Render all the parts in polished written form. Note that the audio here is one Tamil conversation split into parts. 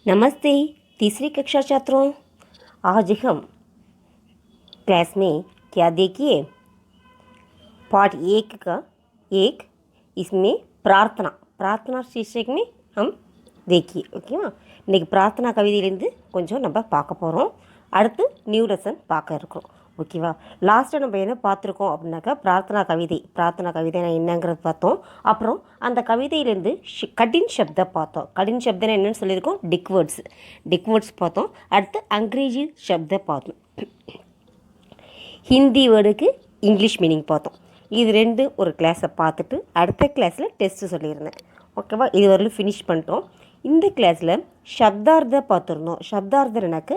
नमस्ते। तीसरी कक्षा छात्रों, आज हम क्लास में क्या देखिए पार्ट एक का एक इसमें प्रार्थना प्रार्थना शीर्षक में हम देखिए ஓகேவா. இன்றைக்கி பிரார்த்தனா கவிதையிலேருந்து கொஞ்சம் நம்ம பார்க்க போகிறோம். அடுத்து நியூ லெசன் பார்க்க இருக்கோம். ஓகேவா. லாஸ்ட்டாக நம்ம என்ன பார்த்துருக்கோம் அப்படின்னாக்கா பிரார்த்தனா கவிதை என்னங்கிறது பார்த்தோம். அப்புறம் அந்த கவிதையிலேருந்து கடின் சப்தை பார்த்தோம். கடின் சப்தனை என்னென்னு சொல்லியிருக்கோம், டிக்வேர்ட்ஸ் பார்த்தோம். அடுத்து அங்கிரேஜி சப்தை பார்த்தோம். ஹிந்தி வேர்டுக்கு இங்கிலீஷ் மீனிங் பார்த்தோம். இது ரெண்டு ஒரு கிளாஸை பார்த்துட்டு அடுத்த கிளாஸில் டெஸ்ட்டு சொல்லியிருந்தேன். ஓகேவா. இது வரலும் ஃபினிஷ் பண்ணிட்டோம். இந்த கிளாஸில் சப்தார்த்த பார்த்துருந்தோம். சப்தார்த்தனாக்கு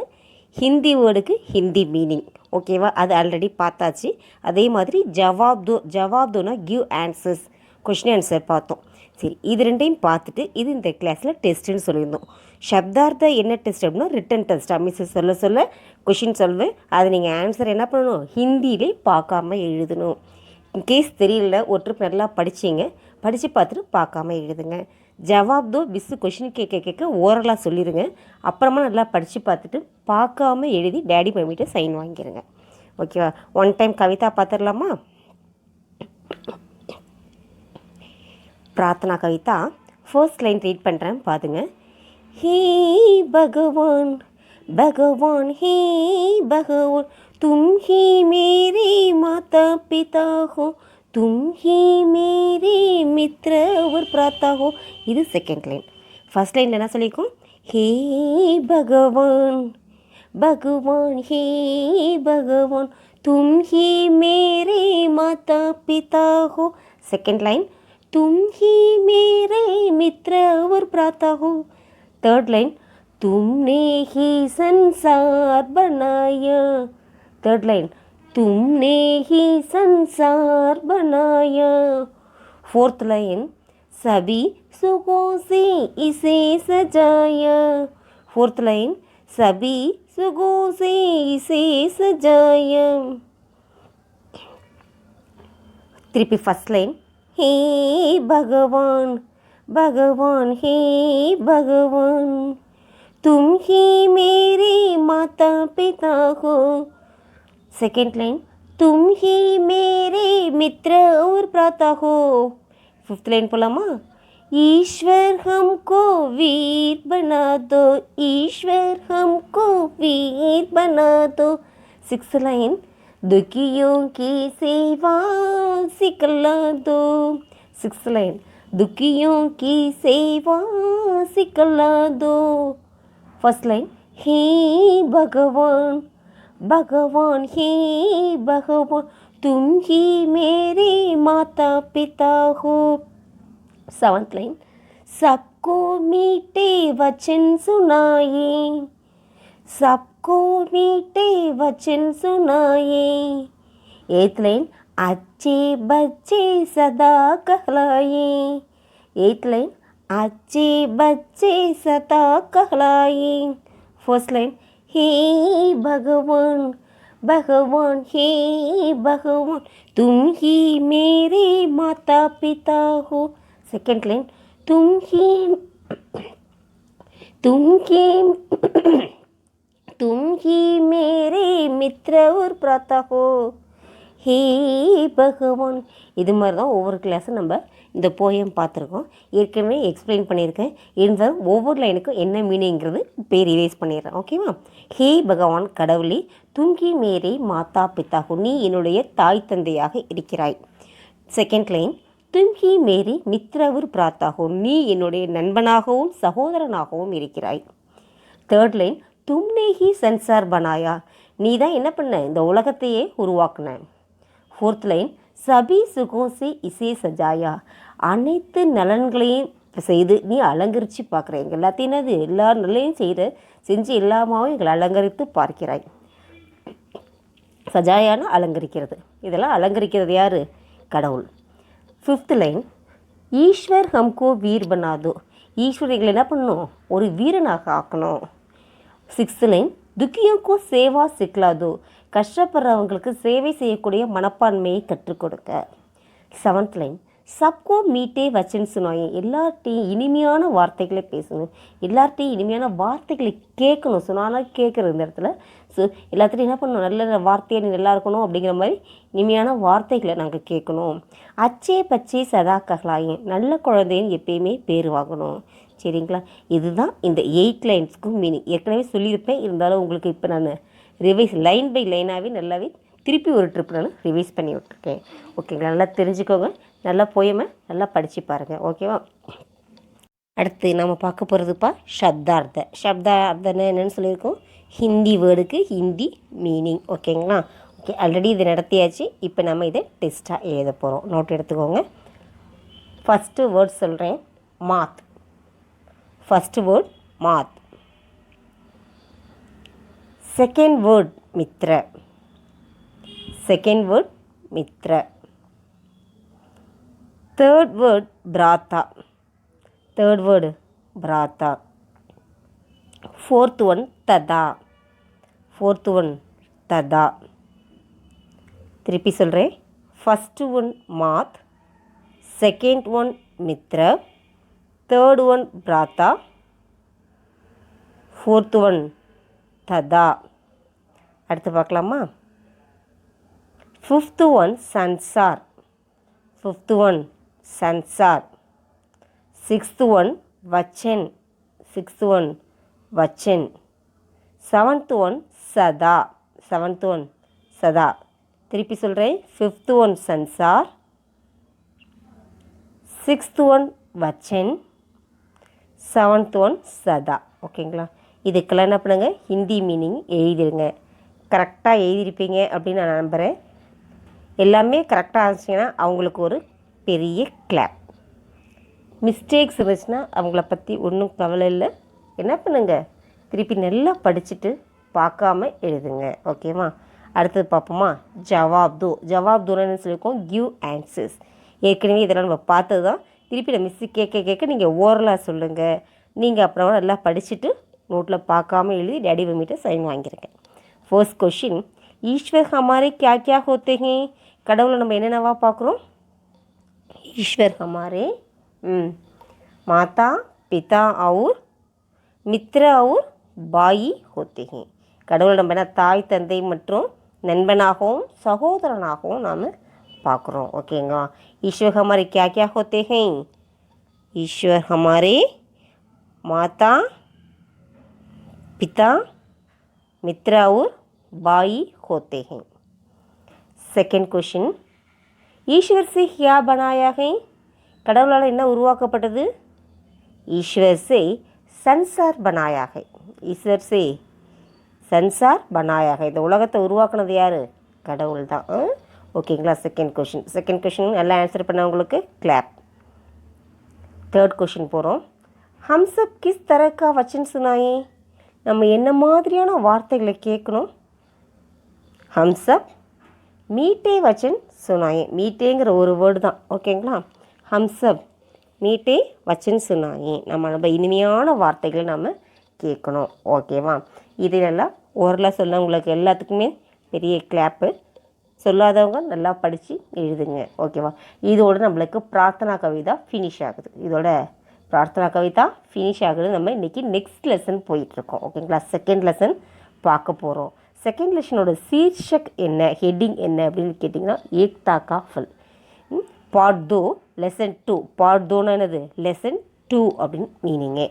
ஹிந்தி வேர்டுக்கு ஹிந்தி மீனிங். ஓகேவா. அது ஆல்ரெடி பார்த்தாச்சு. அதே மாதிரி ஜவாப்தோனா கிவ் ஆன்சர்ஸ், கொஷின் ஆன்சர் பார்த்தோம். சரி, இது ரெண்டையும் பார்த்துட்டு இது இந்த கிளாஸில் டெஸ்ட்டுன்னு சொல்லியிருந்தோம். சப்தார்த்த என்ன டெஸ்ட் அப்படின்னா ரிட்டன் டெஸ்ட். மிஸ் சொல்ல கொஷின் சொல்வேன். அதை நீங்கள் ஆன்சர் என்ன பண்ணணும், ஹிந்தியிலே பார்க்காம எழுதணும். இன்கேஸ் தெரியல ஒரு ட்ரிப் நல்லா படித்து பார்த்துட்டு பார்க்காம எழுதுங்க. ஜவாப்தோ மிஸ்ஸு கொஷின் கேட்க ஓரலாக சொல்லிடுங்க. அப்புறமா நல்லா படித்து பார்த்துட்டு பார்க்காம எழுதி டேடி மம்மிகிட்ட சைன் வாங்கிடுங்க. ஓகேவா. ஒன் டைம் கவிதா பார்த்துடலாமா. Prarthana Kavitha first line read பண்ணுறேன் பாருங்க. ஹே பகவான் भगवान हे भगवान, तुम ही मेरे माता पिता हो, तुम ही मेरे मित्र और भ्राता हो. இது செகண்ட் லைன். ஃபர்ஸ்ட் லைனில் என்ன சொல்லியிருக்கோம், ஹே பகவான் भगवान हे भगवान, तुम ही मेरे माता पिता हो. सेकंड लाइन, तुम ही मेरे मित्र और भ्राता हो. थर्ड लाइन, तुमने ही संसार बनाया. थर्ड लाइन, तुमने ही संसार बनाया. फोर्थ लाइन, सभी सुखों से इसे सजाया. फोर्थ लाइन, सभी सुखों से इसे सजाया. திருப்பி ஃபர்ஸ்ட் லைன், हे भगवान भगवान हे भगवान, तुम ही मेरे माता पिता हो. सेकेंड लाइन, तुम ही मेरे मित्र और भ्राता हो. फिफ्थ लाइन बोलामा, ईश्वर हमको वीर बना दो, ईश्वर हमको वीर बना दो. सिक्स्थ लाइन, दुखियों की सेवा सिखला दो. सिक्स्थ लाइन, दुखियों की सेवा सिखला दो. फर्स्ट लाइन, हे भगवान भगवान हे भगवान, तुम ही मेरे माता पिता हो. सेवंथ लाइन, सबको मीठे वचन सुनाए, सबको मीठे वचन सुनाए. एथ लाइन, अच्छे बच्चे सदा कहलाए. एथ लाइन, अच्छे बच्चे सदा कहलाए. फर्स्ट लाइन, हे भगवान भगवान हे भगवान, तुम ही मेरे माता पिता हो. सेकंड लाइन, तुम ही मेरे मित्र और भ्राता हो. ஹே பகவான். இது மாதிரி தான் ஒவ்வொரு கிளாஸும் நம்ம இந்த போயம் பார்த்துருக்கோம். ஏற்கனவே எக்ஸ்பிளைன் பண்ணியிருக்கேன். இருந்தாலும் ஒவ்வொரு லைனுக்கும் என்ன மீனிங்கிறது பேர் ரிவைஸ் பண்ணிடுறேன். ஓகேவா. ஹே பகவான் கடவுளே, துங்கி மேரே மாதா பிதாகு, நீ என்னுடைய தாய் தந்தையாக இருக்கிறாய். செகண்ட் லைன், துங்கி மேரி மித்ரவர் பிராத்தாகும், நீ என்னுடைய நண்பனாகவும் சகோதரனாகவும் இருக்கிறாய். தேர்ட் லைன், தும்னே ஹி சன்சார் பனாயா, நீ தான் என்ன பண்ண, இந்த உலகத்தையே உருவாக்குன. ஃபோர்த் லைன், சபி சுகோசி இசே சஜாயா, அனைத்து நலன்களையும் செய்து நீ அலங்கரித்து பார்க்குற, எங்கள் எல்லாத்தையும் அது எல்லா நிலையும் செஞ்சு எல்லாமாவும் எங்களை அலங்கரித்து பார்க்கிறாய். சஜாயான அலங்கரிக்கிறது, இதெல்லாம் அலங்கரிக்கிறது யார், கடவுள். ஃபிஃப்த் லைன், ஈஸ்வர் ஹம்கோ வீர் பனாதோ, ஈஸ்வர் எங்களை என்ன பண்ணணும், ஒரு வீரனாக ஆக்கணும். சிக்ஸ்த் லைன், துக்கியோக்கோ சேவா சிக்லாதோ, கஷ்டப்படுறவங்களுக்கு சேவை செய்யக்கூடிய மனப்பான்மையை கற்றுக் கொடுக்க. செவன்த் லைன், சப்கோ மீட்டே வச்சன் சுனாயே, எல்லார்ட்டையும் இனிமையான வார்த்தைகளை பேசணும், எல்லார்ட்டையும் இனிமையான வார்த்தைகளை கேட்கணும். சுனானா கேட்குறது இந்த இடத்துல. ஸோ எல்லாத்துலையும் என்ன பண்ணணும், நல்ல வார்த்தையாக நீ நல்லா இருக்கணும் அப்படிங்கிற மாதிரி இனிமையான வார்த்தைகளை நாங்கள் கேட்கணும். அச்சே பச்சே சதா கஹ்லாயே, நல்ல குழந்தைன்னு எப்பயுமே பேர் வாங்கணும். சரிங்களா, இதுதான் இந்த 8 லைன்ஸ்க்கும் மீனிங். ஏற்கனவே சொல்லியிருப்பேன், இருந்தாலும் உங்களுக்கு இப்போ நான் ரிவைஸ் லைன் பை லைனாகவே நல்லாவே திருப்பி ஒரு ட்ரிப் நான் ரிவைஸ் பண்ணி விட்ருக்கேன். ஓகேங்களா, நல்லா தெரிஞ்சுக்கோங்க, நல்லா போயமை நல்லா படித்து பாருங்கள். ஓகேவா, அடுத்து நம்ம பார்க்க போகிறதுப்பா சப்தார்த்த. சப்தார்த்தன்னு என்னென்னு சொல்லியிருக்கோம், ஹிந்தி வேர்டுக்கு ஹிந்தி மீனிங். ஓகேங்களா, ஓகே, ஆல்ரெடி இது நடத்தியாச்சு. இப்போ நம்ம இதை டெஸ்ட்டாக எழுத போகிறோம். நோட் எடுத்துக்கோங்க. ஃபஸ்ட்டு வேர்ட் சொல்கிறேன், மாத். ஃபஸ்ட்டு வேர்ட் மாத். செகண்ட் வேர்ட் மித்ர. செகண்ட் வேர்ட் மித்ர. தேர்ட் வேர்ட் பிராத்தா. தேர்ட் வேர்டு பிராத்தா. ஃபோர்த் ஒன் ததா. ஃபோர்த் ஒன் ததா. திருப்பி சொல்கிறேன், ஃபஸ்ட்டு ஒன் மாத், செகண்ட் ஒன் மித்ர, தேர்ட் ஒன் பிராத்தா, ஃபோர்த் ஒன் ததா. அடுத்து பார்க்கலாமா, ஃபிஃப்த்து ஒன் சன்சார். ஃபிஃப்த்து ஒன் சன்சார். சிக்ஸ்த்து ஒன் வச்சன். சிக்ஸ்த்து ஒன் வச்சன். செவன்த்து ஒன் சதா. செவன்த்து ஒன் சதா. திருப்பி சொல்கிறேன், ஃபிஃப்த்து ஒன் சன்சார், சிக்ஸ்த்து ஒன் வச்சன், செவன்த் ஒன் சதா. ஓகேங்களா, இதுக்கெல்லாம் என்ன பண்ணுங்க, ஹிந்தி மீனிங் எழுதிடுங்க. கரெக்டாக எழுதியிருப்பீங்க அப்படின்னு நான் நம்புகிறேன். எல்லாமே கரெக்டாக இருந்துச்சிங்கன்னா அவங்களுக்கு ஒரு பெரிய கிளாப். மிஸ்டேக்ஸ் இருந்துச்சுன்னா அவங்கள பற்றி ஒன்றும் கவலை இல்லை. என்ன பண்ணுங்க, திருப்பி நல்லா படிச்சுட்டு பார்க்காம எழுதுங்க. ஓகேவா, அடுத்தது பார்ப்போமா, ஜவாப் தோ. ஜவாப் தோன்னு சொல்லியிருக்கோம், கிவ் ஆன்சர்ஸ். ஏற்கனவே இதெல்லாம் நம்ம பார்த்தது தான். திருப்பி நான் மிஸ்ஸு கேட்க நீங்கள் ஓரலாக சொல்லுங்கள். நீங்கள் அப்புறம் நல்லா படிச்சுட்டு நோட்டில் பார்க்காம எழுதி டேடி மம்மிட்ட சைன் வாங்கியிருக்கேன். ஃபர்ஸ்ட் கொஷின், ஈஸ்வர் ஹமாரே கியா கியா ஹோத்தே ஹே. கடவுளை நம்ம என்னென்னவா பார்க்குறோம், ஈஸ்வர் ஹமாரே மாதா பிதா और மித்ர और பாயி ஹோத்தே ஹே. கடவுளை நம்ம என்ன தாய் தந்தை மற்றும் நண்பனாகவும் சகோதரனாகவும் நாம் பார்க்குறோம். ஓகேங்க, ईश्वर हमारे क्या क्या होते हैं, ईश्वर हमारे माता पिता मित्र और भाई होते हैं. सेकंड क्वेश्चन, ईश्वर से क्या बनाया है. கடவுளால் என்ன உருவாக்கப்பட்டது, ईश्वर से संसार बनाया है. ईश्वर से संसार बनाया है. இந்த உலகத்தை உருவாக்குனது யார், கடவுள் தான். ஓகேங்களா, செகண்ட் கொஷின். செகண்ட் கொஷின் எல்லாம் ஆன்சர் பண்ணவங்களுக்கு கிளாப். தேர்ட் கொஷின் போகிறோம். ஹம் சப் கிஸ் தரஹ் கா வச்சன் சுனாயே. நம்ம என்ன மாதிரியான வார்த்தைகளை கேட்கணும், ஹம் சப் மீட்டே வச்சன் சுனாயே. மீட்டேங்கிற ஒரு வேர்டு தான். ஓகேங்களா, ஹம் சப் மீட்டே வச்சன் சுனாயே. நம்ம இனிமையான வார்த்தைகளை நம்ம கேட்கணும். ஓகேவா, இதெல்லாம் ஓரலாக சொன்னவங்களுக்கு எல்லாத்துக்குமே பெரிய கிளாப்பு. சொல்லாதவங்க நல்லா படித்து எழுதுங்க. ஓகேவா, இதோடு நம்மளுக்கு பிரார்த்தனா கவிதா ஃபினிஷ் ஆகுது. இதோட பிரார்த்தனா கவிதா ஃபினிஷ் ஆகுது. நம்ம இன்றைக்கி நெக்ஸ்ட் லெசன் போயிட்டுருக்கோம். ஓகேங்களா, செகண்ட் லெசன் பார்க்க போகிறோம். செகண்ட் லெசனோட சீர்ஷக் என்ன, ஹெட்டிங் என்ன அப்படின்னு கேட்டிங்கன்னா, ஏக்தா கா ஃபல். பார்ட் தோ லெசன் 2. பார்ட் தோன்னு என்னது, லெசன் 2 அப்படின்னு மீனிங்கு.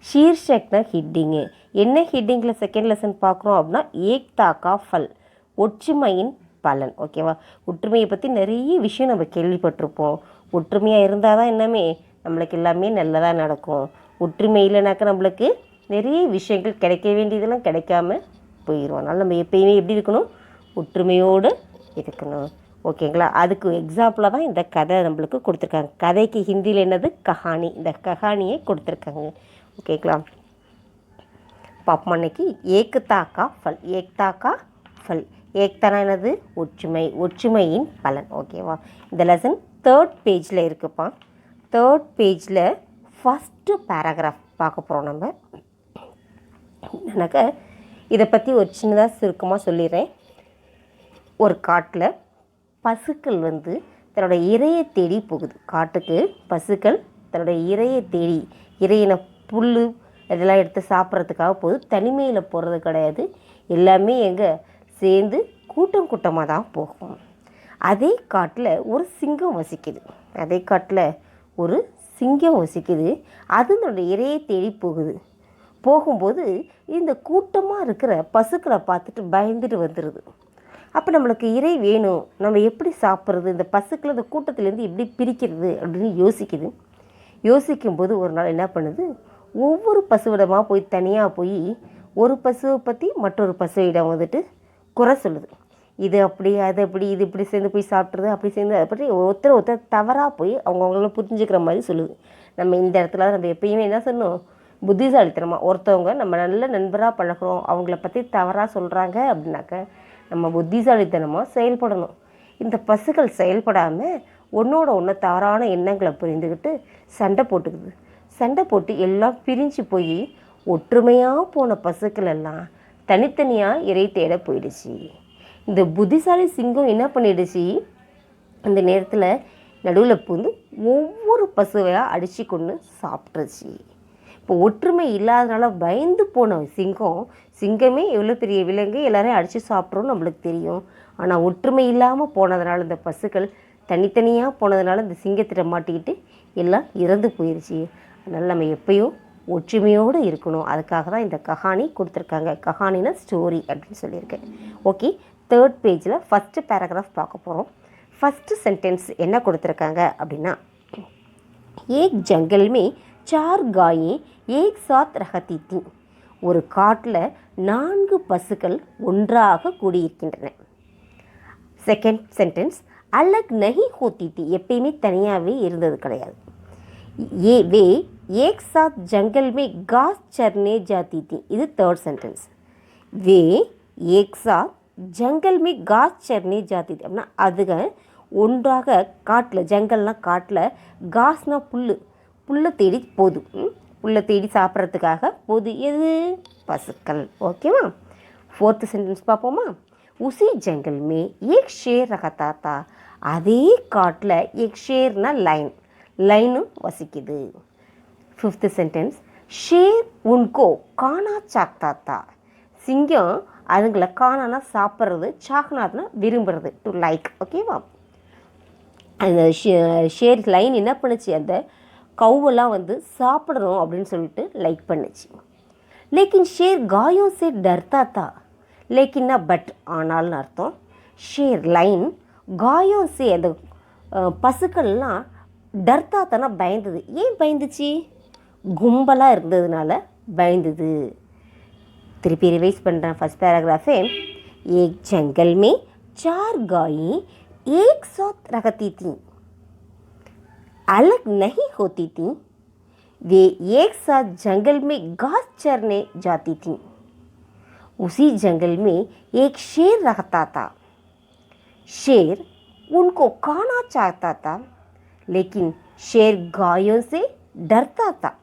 ஷீர்ஷக்னா ஹெட்டிங்கு. என்ன ஹெட்டிங்கில் செகண்ட் லெசன் பார்க்குறோம் அப்படின்னா, ஏக்தா கா ஃபல், ஒற்றுமையின் பலன். ஓகேவா, ஒற்றுமையை பற்றி நிறைய விஷயம் நம்ம கேள்விப்பட்டிருப்போம். ஒற்றுமையாக இருந்தால் தான் என்னமே நம்மளுக்கு எல்லாமே நல்லதாக நடக்கும். ஒற்றுமை இல்லைனாக்கா நம்மளுக்கு நிறைய விஷயங்கள் கிடைக்க வேண்டியதெல்லாம் கிடைக்காம போயிடும். அதனால் நம்ம எப்பயுமே எப்படி இருக்கணும், ஒற்றுமையோடு இருக்கணும். ஓகேங்களா, அதுக்கு எக்ஸாம்பிளாக தான் இந்த கதை நம்மளுக்கு கொடுத்துருக்காங்க. கதைக்கு ஹிந்தியில் என்னது, கஹானி. இந்த கஹானியை கொடுத்துருக்காங்க. ஓகேங்களா, பாப்போம் அன்னைக்கு. ஏக்தா கா ஃபல். ஏக்தா கா ஃபல், ஏக்தானா என்னது, ஒற்றுமை, ஒற்றுமையின் பலன். ஓகேவா, இந்த லெசன் 3rd பேஜில் இருக்குப்பா. 3rd பேஜில் ஃபஸ்ட்டு பேராகிராஃப் பார்க்க போகிறோம். நம்ம எனக்கு இதை பற்றி ஒரு சின்னதாக சுருக்கமாக சொல்லிடுறேன். ஒரு காட்டில் பசுக்கள் தன்னோட இரையை தேடி போகுது. காட்டுக்கு பசுக்கள் தன்னோட இரையை தேடி, இறையின புல் இதெல்லாம் எடுத்து சாப்பிட்றதுக்காக போகுது. தனிமையில் போகிறது கிடையாது. எல்லாமே எங்கே சேர்ந்து கூட்டம் கூட்டமாக தான் போகும். அதே காட்டில் ஒரு சிங்கம் வசிக்குது. அது தன்னோட இரையை தேடி போகுது. போகும்போது இந்த கூட்டமாக இருக்கிற பசுக்களை பார்த்துட்டு பயந்துட்டு வந்துடுது. அப்போ நம்மளுக்கு இறை வேணும், நம்ம எப்படி சாப்பிட்றது, இந்த பசுக்களை இந்த கூட்டத்திலேருந்து எப்படி பிரிக்கிறது அப்படின்னு யோசிக்கும்போது ஒரு நாள் என்ன பண்ணுது, ஒவ்வொரு பசுவிடமாக போய் தனியாக போய் ஒரு பசுவை பற்றி மற்றொரு பசுவிடம் வந்துட்டு குறை சொல்லுது. இது அப்படி, அது அப்படி, இது இப்படி சேர்ந்து போய் சாப்பிட்றது, அப்படி சேர்ந்து அதை பற்றி ஒருத்தர் தவறாக போய் அவங்கவுங்கள புரிஞ்சுக்கிற மாதிரி சொல்லுது. நம்ம இந்த இடத்துல நம்ம எப்பயுமே என்ன சொல்லணும், புத்திசாலித்தனமாக ஒருத்தவங்க நம்ம நல்ல நண்பராக பழகிறோம், அவங்கள பற்றி தவறாக சொல்கிறாங்க அப்படின்னாக்க நம்ம புத்திசாலித்தனமாக செயல்படணும். இந்த பசுக்கள் செயல்படாமல் ஒன்றோட ஒன்று தவறான எண்ணங்களை புரிந்துக்கிட்டு சண்டை போட்டு எல்லாம் பிரிஞ்சு போய் ஒற்றுமையாக போன பசுக்கள் எல்லாம் தனித்தனியாக இறை தேட போயிடுச்சு. இந்த புத்திசாலி சிங்கம் என்ன பண்ணிடுச்சு, அந்த நேரத்தில் நடுவில் பூந்து ஒவ்வொரு பசுவையாக அடித்து கொண்டு சாப்பிட்ருச்சு. இப்போ ஒற்றுமை இல்லாதனால பயந்து போன சிங்கமே எவ்வளோ பெரிய விலங்கு, எல்லாரையும் அடித்து சாப்பிட்றோன்னு நம்மளுக்கு தெரியும். ஆனால் ஒற்றுமை இல்லாமல் போனதுனால இந்த பசுக்கள் தனித்தனியாக போனதுனால இந்த சிங்கத்திட்ட மாட்டிக்கிட்டு எல்லாம் இறந்து போயிடுச்சு. அதனால் நம்ம எப்பயும் ஒற்றுமையோடு இருக்கணும். அதுக்காக தான் இந்த கஹானி கொடுத்துருக்காங்க. கஹானினா ஸ்டோரி அப்படின்னு சொல்லியிருக்கேன். ஓகே, 3rd பேஜில் ஃபஸ்ட்டு பேராகிராஃப் பார்க்க போகிறோம். ஃபஸ்ட்டு சென்டென்ஸ் என்ன கொடுத்துருக்காங்க அப்படின்னா, ஏக் ஜங்கல் மே 4 காயே ஏக் சாத் ரஹதி தி. ஒரு காட்டில் 4 பசுக்கள் ஒன்றாக கூடியிருக்கின்றன. செகண்ட் சென்டென்ஸ், அலக் நஹி ஹோத்தி தி. எப்பயுமே தனியாகவே இருந்தது கிடையாது. வே ஏக் சாத் ஜங்கல் மே காஸ் சர்னே ஜாதி தி. இது 3rd சென்டென்ஸ். வே ஏக் சாத் ஜங்கல் மே காஸ் சர்னே ஜாதி தி அப்படின்னா அதுங்க ஒன்றாக காட்டில், ஜங்கல்னால் காட்டில், காஸ்னா புல்லை தேடி போதும். புல்லை தேடி சாப்பிட்றதுக்காக போது. எது? பசுக்கள். ஓகேவா? 4th சென்டென்ஸ் பார்ப்போமா. உசி ஜங்கல் மே ஏக் ஷேர் ரஹதா தா. அதே காட்டில் ஏக் ஷேர்னா லைனும் வசிக்குது. 5th சென்டென்ஸ், ஷேர் உன்கோ கானா சாக்தா தா. சிங்கம் அதுங்களை காணானா சாப்பிட்றது, சாக்னாத்னா விரும்புறது, டு லைக். ஓகேவா? அந்த ஷேர் லைன் என்ன பண்ணுச்சு, அந்த கௌவெல்லாம் வந்து சாப்பிடணும் அப்படின்னு சொல்லிட்டு லைக் பண்ணுச்சு. லேக்கின் ஷேர் காயோ சே டர்தா தா. லேக்கின்னா பட், ஆனால்னு அர்த்தம். ஷேர் லைன், காயோ சே அந்த பசுக்கள்லாம், டர்தா தானா பயந்தது. ஏன் பயந்துச்சு? கும்பலாக இருந்ததுனால பயந்தது. திருப்பி ரிவைஸ் பண்ணுறேன் ஃபஸ்ட் பேராகிராஃபே. ஏக் ஜங்கல் மே 4 गायें एक साथ रखती थीं, अलग नहीं होती थीं. वे एक साथ जंगल में घास चरने जाती थीं. उसी जंगल में एक शेर रहता था. शेर उनको खाना चाहता था, लेकिन शेर गायों से डरता था.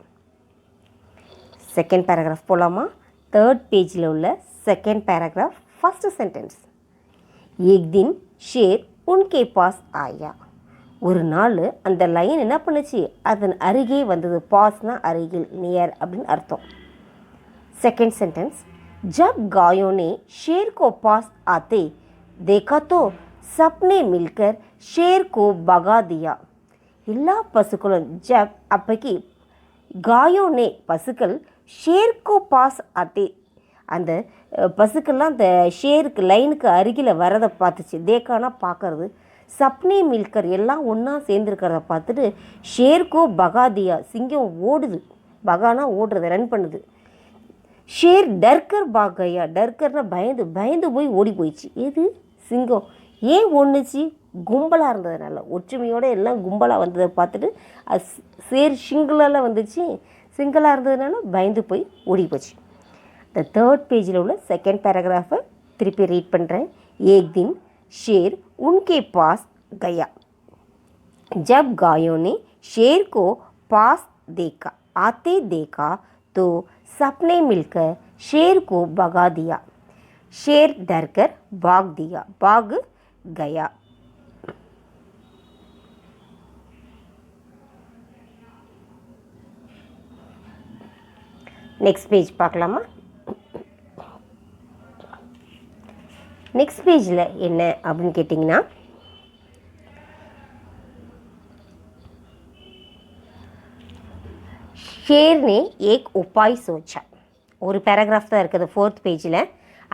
सेकेंड पैराग्राफ போலாமா? 3rd பேஜில் உள்ள செகண்ட் பேராகிராஃப் ஃபஸ்ட் சென்டென்ஸ். एक दिन शेर उनके पास आया. ஒரு நாள் அந்த லைன் என்ன பண்ணுச்சு, அதன் அருகே வந்தது. பாஸ்னா அருகில், நியர் அப்படின்னு அர்த்தம். सेकेंड सेंटेंस, जब गायों ने शेर को पास आते देखा तो सबने मिलकर शेर को भगा दिया. எல்லா பசுக்களும் ஜப் அப்போக்கி காயோனே பசுக்கள் ஷேர்கோ பாஸ் ஆத்தே அந்த பசுக்கள்லாம் அந்த ஷேருக்கு லைனுக்கு அருகில் வரதை பார்த்துச்சு. தேக்கானா பார்க்கறது, சப்னே மில்கர் எல்லாம் ஒன்றா சேர்ந்துருக்கிறத பார்த்துட்டு ஷேர்கோ பகாதியா சிங்கம் ஓடுது. பகானா ஓடுறது, ரன் பண்ணுது. ஷேர் டர்கர் பாகையா, டர்கர்னா பயந்து போய் ஓடி போயிடுச்சு. எது? சிங்கம். ஏன் ஒன்றுச்சு? கும்பலாக இருந்ததுனால, ஒற்றுமையோடு எல்லாம் கும்பலாக வந்ததை பார்த்துட்டு அது சேர் சிங்கிளால் வந்துச்சு. சிங்கிளாக இருந்ததுனால பயந்து போய் ஓடி போச்சு. இந்த 3rd பேஜில் உள்ள செகண்ட் பேராகிராஃபை திருப்பி ரீட் பண்ணுறேன். ஏக் தின் शेर उनके पास गया. जब गायों ने शेर को पास आते देखा तो सबने मिलकर शेर को भगा दिया. शेर डरकर भाग गया. நெக்ஸ்ட் பேஜ் பார்க்கலாமா? நெக்ஸ்ட் பேஜில் என்ன அப்படின்னு கேட்டிங்கன்னா, शेर ने एक उपाय सोचा. ஒரு பேராகிராஃப் தான் இருக்குது 4th பேஜில்.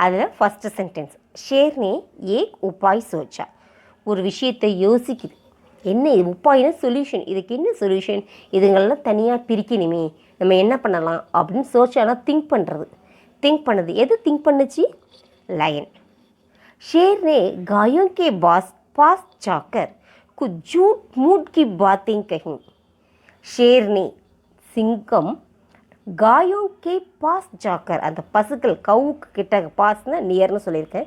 அதில் ஃபஸ்ட்டு சென்டென்ஸ், ஷேர் நே ஏக் உபாய் சோச்சா. ஒரு விஷயத்தை யோசிக்குது. என்ன இது உப்பாயினா சொல்யூஷன், இதுக்கு என்ன சொல்யூஷன், இதுங்களெல்லாம் தனியாக பிரிக்கணுமே, நம்ம என்ன பண்ணலாம் அப்படின்னு சோச்சானா திங்க் பண்ணுறது. எது திங்க் பண்ணுச்சு? லயன். शेर ने गायों के पास जाकर कुछ झूठ मूठ की बातें कहीं. शेर ने சிங்கம் காயோ கே பாஸ் ஜாக்கர், அந்த பசுக்கள் கவுக்கு கிட்ட, பாஸ்னா நியர்னு சொல்லியிருக்கேன்,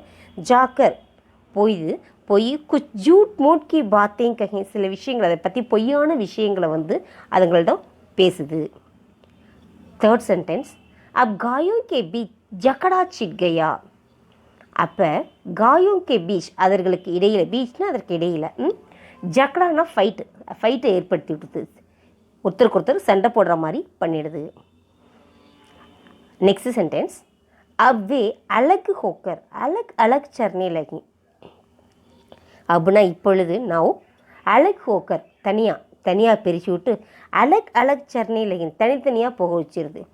ஜாக்கர் போய் குச் ஜூட் மூட் கி பாத்தேன் கஹி, சில விஷயங்கள் அதை பற்றி பொய்யான விஷயங்களை வந்து அதுங்களிடம் பேசுது. தேர்ட் சென்டென்ஸ், அப் காயோ கே பீச் ஜக்கடா சிட் கயா. அப்போ காயோ கே பீச், அதற்கு இடையில், பீச்னா அதற்கு இடையில், ஜக்கடானா ஃபைட்டை ஏற்படுத்தி விடுது, ஒருத்தருக்கு ஒருத்தர் சண்டை போடுற மாதிரி பண்ணிடுது. நெக்ஸ்ட் சென்டென்ஸ், அவ்வே அலக் ஹோக்கர் அலக் சர்னே லகி. அப்படின்னா இப்பொழுது நான் அலக் ஹோக்கர் தனியாக பிரித்து விட்டு அலக் சர்னே லகின் தனித்தனியாக போக வச்சிருது.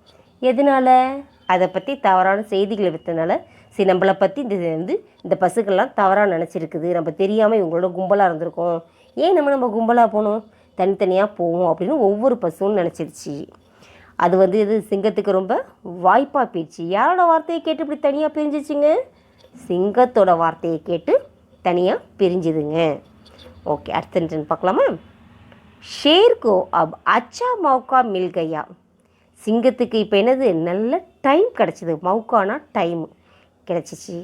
எதனால்? அதை பற்றி தவறான செய்திகளை விற்றனால. சரி, நம்மளை பற்றி இந்த பசுக்கள்லாம் தவறாக நினச்சிருக்குது, நம்ம தெரியாமல் இவங்களோட கும்பலாக இருந்திருக்கோம், ஏன் நம்ம கும்பலாக போகணும், தனித்தனியாக போவோம் அப்படின்னு ஒவ்வொரு பசுவும் நினச்சிருச்சு. அது இது சிங்கத்துக்கு ரொம்ப வாய்ப்பாக போயிடுச்சு. யாரோட வார்த்தையை கேட்டு இப்படி தனியாக பிரிஞ்சிச்சுங்க? சிங்கத்தோட வார்த்தையை கேட்டு தனியாக பிரிஞ்சுதுங்க. ஓகே, அடுத்த சென்டென்ஸ் பார்க்கலாமா? ஷேர்கோ அப் அச்சா மௌக்கா மில் கயா. சிங்கத்துக்கு இப்போ என்னது, நல்ல டைம் கிடச்சிது. மௌக்கானா டைம் கிடச்சிச்சு.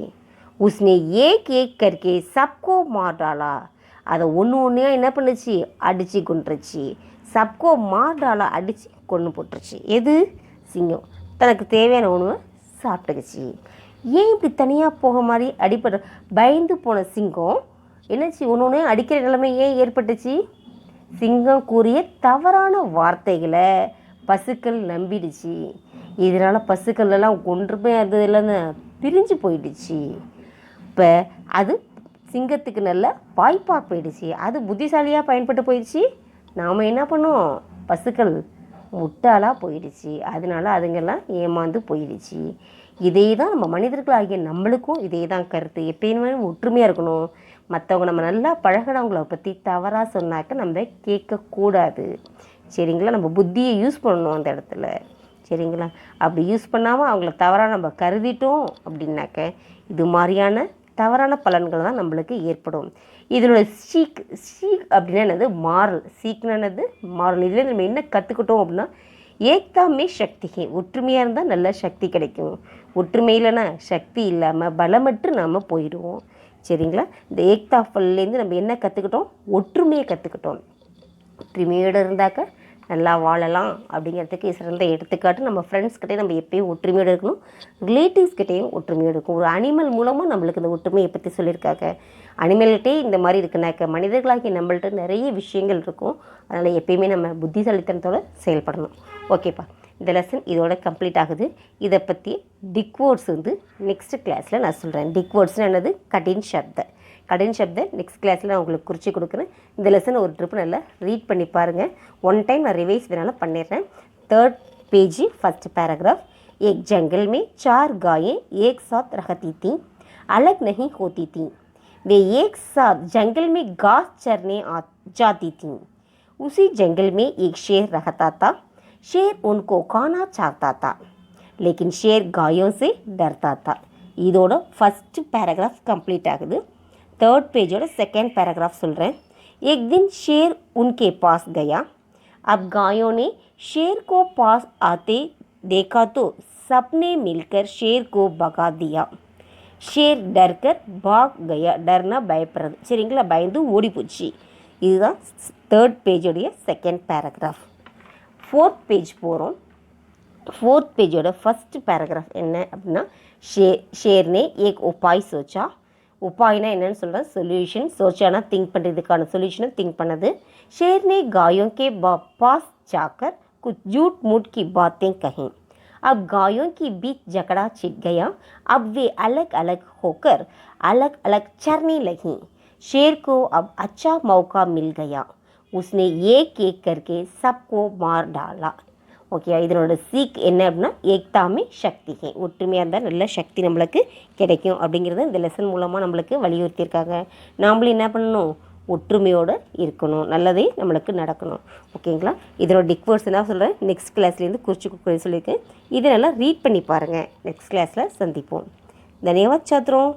உஸ்னே ஏக் கர்கே சப்கோ மார் டாலா. அதை ஒன்றையாக என்ன பண்ணுச்சு, அடித்து கொண்டுருச்சு. சப்கோ மார் டாலா, அடித்து கொண்டு போட்டுருச்சு. எது? சிங்கம் தனக்கு தேவையான உணவை சாப்பிட்டுக்குச்சு. ஏன் இப்படி தனியாக போக மாதிரி அடிப்பட பயந்து போன சிங்கம் என்னாச்சு, ஒன்று அடிக்கிற நிலைமை ஏன் ஏற்பட்டுச்சு? சிங்கம் கூறிய தவறான வார்த்தைகளை பசுக்கள் நம்பிடுச்சு. இதனால் பசுக்கள் எல்லாம் ஒன்றுமே இருந்தது இல்லைன்னு பிரிஞ்சு போயிடுச்சு. இப்போ அது சிங்கத்துக்கு நல்ல வாய்ப்பாக போயிடுச்சு. அது புத்திசாலியாக பயன்பட்டு போயிடுச்சு. நாம் என்ன பண்ணோம், பசுக்கள் முட்டாளாக போயிடுச்சு. அதனால அதுங்கெல்லாம் ஏமாந்து போயிடுச்சு. இதே தான் நம்ம மனிதர்களாகிய நம்மளுக்கும் இதே தான் கருத்து. எப்பயுமே ஒற்றுமையாக இருக்கணும். மற்றவங்க நம்ம நல்லா பழகினவங்கள பற்றி தவறாக சொன்னாக்க நம்ம கேட்கக்கூடாது. சரிங்களா? நம்ம புத்தியை யூஸ் பண்ணணும் அந்த இடத்துல. சரிங்களா? அப்படி யூஸ் பண்ணாமல் அவங்கள தவறாக நம்ம கருதிட்டோம் அப்படின்னாக்க இது மாதிரியான தவறான பலன்கள் தான் நம்மளுக்கு ஏற்படும். இதனோட சீக் அப்படின்னா என்னது, மாரல். சீக்னா என்னது, மாரல். இதில் நம்ம என்ன கற்றுக்கிட்டோம் அப்படின்னா, ஏக்தாமே சக்திகே, ஒற்றுமையாக இருந்தால் நல்ல சக்தி கிடைக்கும். ஒற்றுமை இல்லைன்னா சக்தி இல்லாமல் பலமற்று நாம் போயிடுவோம். சரிங்களா? இந்த ஏக்தா ஃபல்லேருந்து நம்ம என்ன கற்றுக்கிட்டோம், ஒற்றுமையை கற்றுக்கிட்டோம். ஒற்றுமையோடு இருந்தாக்க நல்லா வாழலாம் அப்படிங்கிறதுக்கு சிறந்த எடுத்துக்காட்டு. நம்ம ஃப்ரெண்ட்ஸ்கிட்டே நம்ம எப்பயும் ஒற்றுமையோடு இருக்கணும், ரிலேட்டிவ்ஸ்கிட்டையும் ஒற்றுமையோடு இருக்கும். ஒரு அனிமல் மூலமாக நம்மளுக்கு இந்த ஒற்றுமையை பற்றி சொல்லியிருக்காங்க. அனிமல்கிட்டே இந்த மாதிரி இருக்குனாக்க மனிதர்களாகிய நம்மள்ட்ட நிறைய விஷயங்கள் இருக்கும். அதனால் எப்பயுமே நம்ம புத்திசாலித்தனத்தோடு செயல்படணும். ஓகேப்பா, இந்த லெசன் இதோட கம்ப்ளீட் ஆகுது. இதை பற்றி டிக்வேர்ட்ஸ் நெக்ஸ்ட் கிளாஸில் நான் சொல்கிறேன். டிக்வேர்ட்ஸ்னால் என்னது, கடின் சப்த நெக்ஸ்ட் கிளாஸில் நான் உங்களுக்கு குறித்து கொடுக்குறேன். இந்த லெசன் ஒரு ட்ரிப்பு நல்லா ரீட் பண்ணி பாருங்கள். ஒன் டைம் நான் ரிவைஸ் வேணாலும் பண்ணிடுறேன். 3rd पेज फर्स्ट पैराग्राफ, एक जंगल में 4 गायें एक साथ रहती थीं, अलग नहीं होती थीं. वे एक साथ जंगल में घास चरने जाती थीं. उसी जंगल में एक शेर रहता था. शेर उनको खाना चाहता था, लेकिन शेर गायों से डरता था. இதோட फर्स्ट पैराग्राफ कंप्लीट ஆகுது. 3rd पेजोட सेकंड पैराग्राफ சொல்கிறேன். एक दिन शेर उनके पास गया. अब गायों ने शेर को पास आते देखा तो सबने मिलकर शेर को भगा दिया. शेर डर कर भाग गया. डरना பயப்படுறது. சரிங்களா? பயந்து ஓடி போச்சு. இதுதான் 3rd पेजோடைய second paragraph. 4th page போகிறோம். 4th पेजோட ஃபஸ்ட் பேராகிராஃப் என்ன அப்படின்னா, ஷேர்னே ஏக் உபாய் சோச்சா. உபாய்னா என்னன்னு சொல்கிறேன், சொல்யூஷன். சோச்சானா திங்க் பண்ணுறதுக்கான சொல்யூஷனை திங்க் பண்ணது. शेर ने गायों के पास जाकर कुछ झूठ मूठ की बातें कहीं. अब गायों के बीच झगड़ा छिड़ गया। अब वे अलग अलग होकर अलग अलग चरने लगी। शेर को अब अच्छा मौका मिल गया। उसने एक एक करके सबको मार डाला. ஓகே, இதனோட சீக் என்ன அப்படின்னா ஏக்தாமே சக்தி. ஒற்றுமையாக இருந்தால் நல்ல சக்தி நம்மளுக்கு கிடைக்கும் அப்படிங்கிறத இந்த லெசன் மூலமாக நம்மளுக்கு வலியுறுத்தியிருக்காங்க. நாமளும் என்ன பண்ணணும், ஒற்றுமையோடு இருக்கணும், நல்லதே நம்மளுக்கு நடக்கணும். ஓகேங்களா. இதனோட டிக்வேர்ட்ஸ் என்ன சொல்கிறேன், நெக்ஸ்ட் கிளாஸ்லேருந்து குறிச்சு சொல்லியிருக்கேன். இதை நல்லா ரீட் பண்ணி பாருங்கள். நெக்ஸ்ட் கிளாஸில் சந்திப்போம். தன்யவாத் சாத்ரோம்.